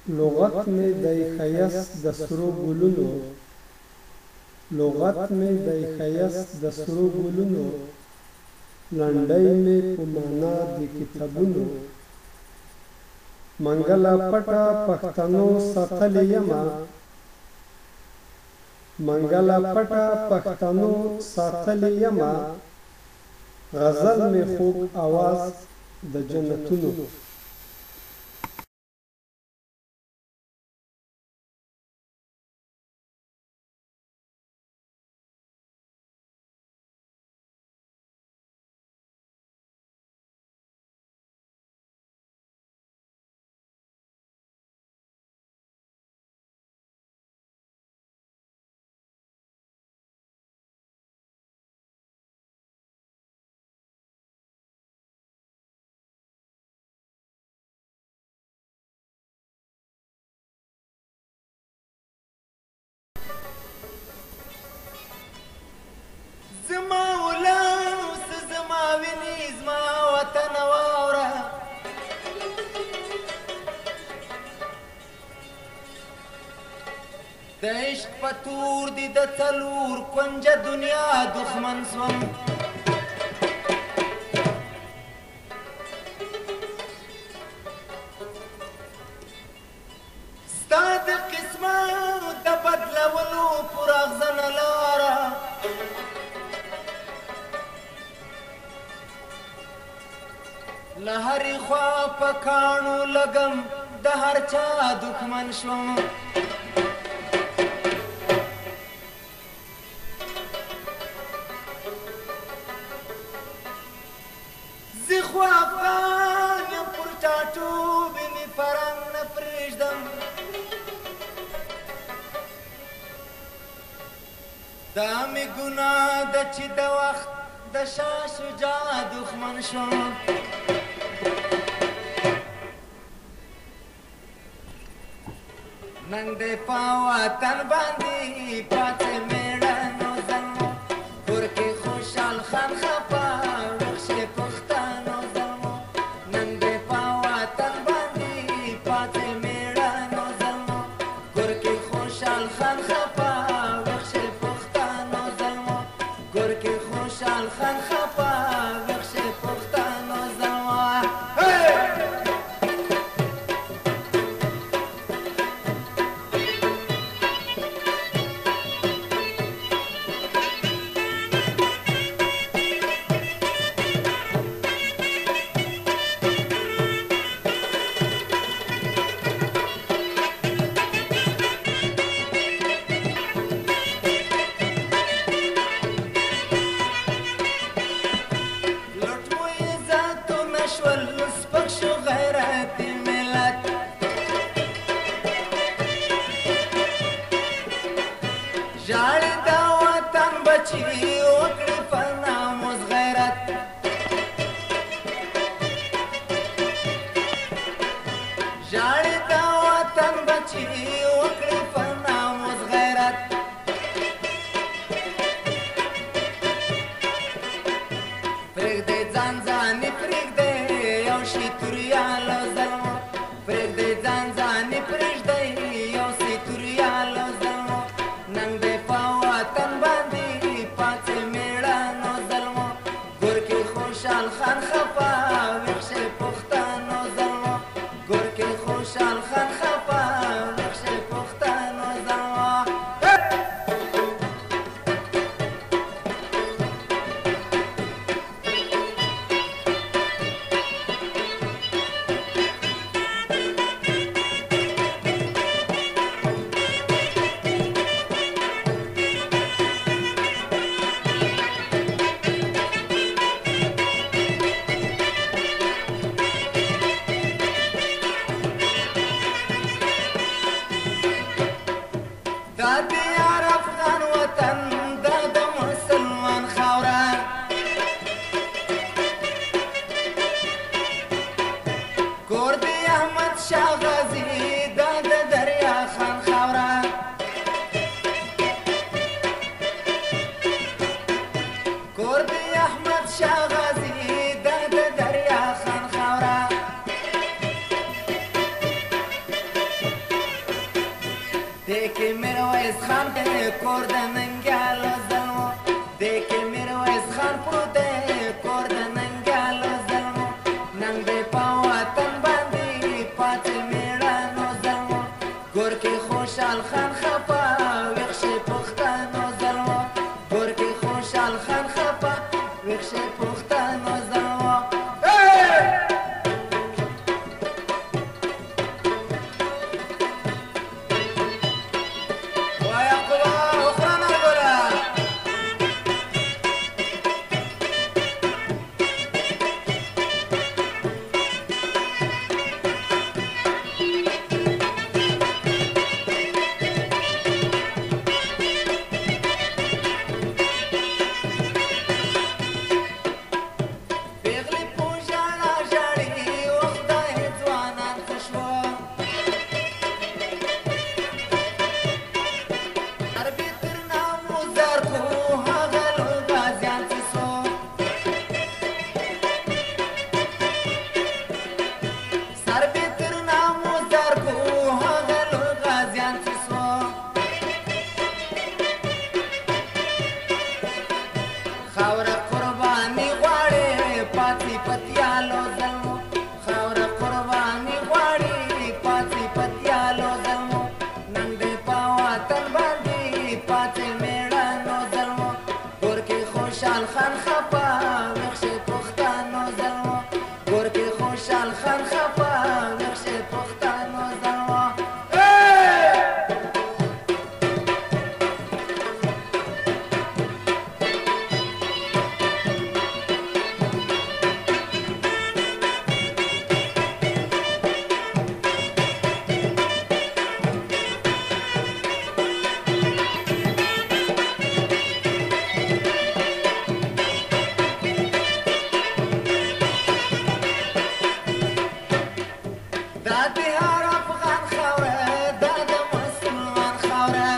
لغت می دی ښایست د سرو ګلونو، لغت می دی ښایست د سرو ګلونو، لنډۍ می په معنا د کتابونو. منګله پټه پښتنو ساتلې یمه، منګله پټه پښتنو ساتلې یمه، غزل می خوږ اواز د جنتونو. زما ولس زما ویني زما وطن واوره، د عشق په تور دي د څلور کونجه دنیا دښمن سوم. ستا د قسمت د بدلولو پر اغزنه لاره، له هرې خوا په کاڼو لګم د هر چا دښمن شوم. زه خو افغان یم پر ټاټوبې مې فرنګ نه پرېږدم، دا مې ګناه ده چې د وخت د شاه شجاع دښمن شوم. نن دې په وطن باندې پاتې مېړنو زلمو، کور کې خوشحال خان خفه وښې پښتنو زلمو. نن دې په وطن باندې پاتې مېړنو زلمو، کور کې خوشحال خان خفه وښې پښتنو زلمو، کور کې خوشحال خان خفه وښې پښتنو زلمو. ژاړي د وطن بچي وکړي په ناموس غیرت، ژاړي د وطن بچي وکړي په ناموس غیرت. پرېږدئ ځان ځاني پرېږدئ یو شي توریالو زلمو، پرېږدئ ځان ځاني پرېږدئ یو شي توریالو زلمو. نن دې په وطن باندې پاتې مېړنو زلمو، ګور کې خوشحال خان خفه وښې پښتنو زلمو، ګور کې خوشحال خان خفه وښې پښتنو زلمو. کور د ننګیالو زلمو دې کې میرویس خان پروت دی کور د ننګیالو زلمو ننګ دی په وطن باندې پاتې میړانو زلمو ګورکې خوشحال خان خفه ویښشې پښتنو زلمو ګورکې خوشحال خان خفه ویښشې پښتنو زلمو خاوره قرباني غواړي پاتې پتیالو زلمو خاوره قرباني غواړي پاتې پتیالو زلمو ننګ دی په وطن باندې پاتې میړانو زلمو ګورکې خوشحال خان خفه ویښشې پښتنو زلمو ګورکې خوشحال خان خفه ویښشې پښتنو زلمو دا د هر افغان خاوره دا د مسلمان خاوره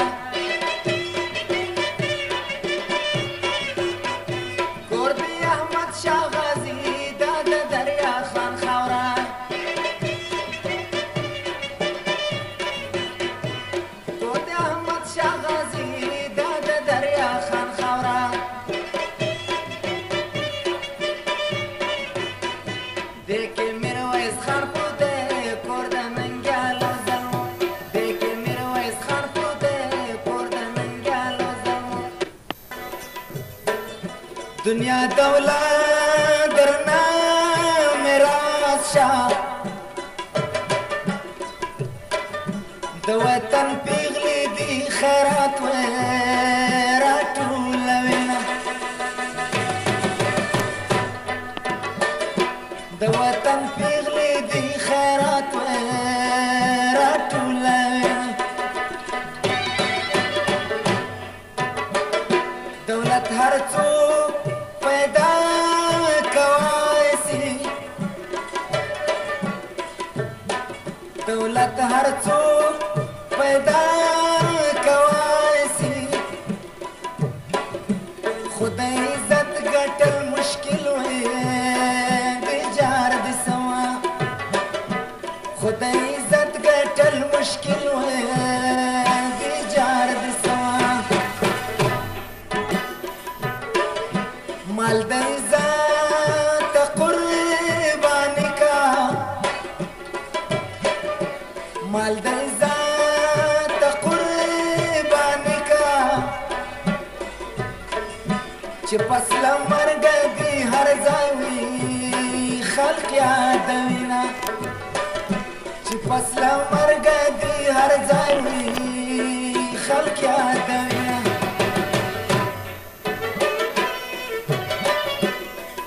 کور د احمد شاه غازي دا د دریا خان خاوره کور د احمد شاه غازي دا د دریا خان خاوره دې کې میرویس خان پروت دی کور د ننګیالو زلمو دې کې میرویس خان پروت دی کور د ننګیالو زلمو دنیا دولت درنه میراث شه د وطن پیغلې دي خیرات وې راټولوینه د وطن پیغلې دي خیرات وې راټولوینه دولت هر څوک پیدا کوای سي دولت هر څوک پیدا کوای سي خدای عزت ګټل مشکل وې خدای عزت ګټل مشکل وې د جار د سوا مال د عزت قرباني کا مال د عزت قرباني کا چې پس له مرګ دې هر ځای وي خلق یادوینه چې پس له مرګ دې هر ځای وي خلق یادوینه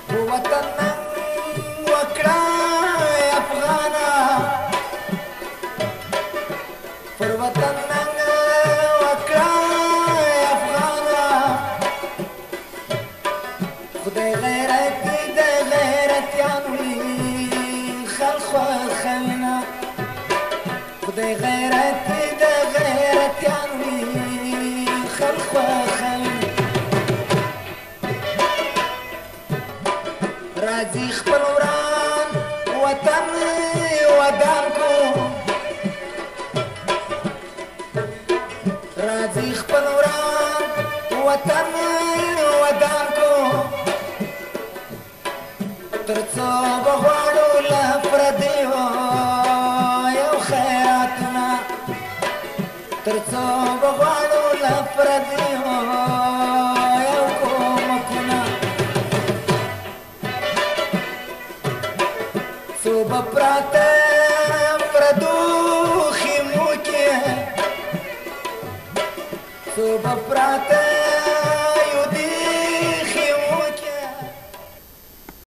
په وطن ننګ وکړه افغانه پر وطن ننګ وکړه افغانه خدای غیرت د غیرتیان وي خلق خوښوینه خدای غیرت د غیرتیان وي خلق خوښوینه راځي خپل وران وطن ودان کو راځي خپل وران وطن ودان کو تر څو بغواړو له پردیو یو خیراتونه تر څو بغواړو له پردیو یو کومکونه څو به پراته پردو خیمو کې څو به پراته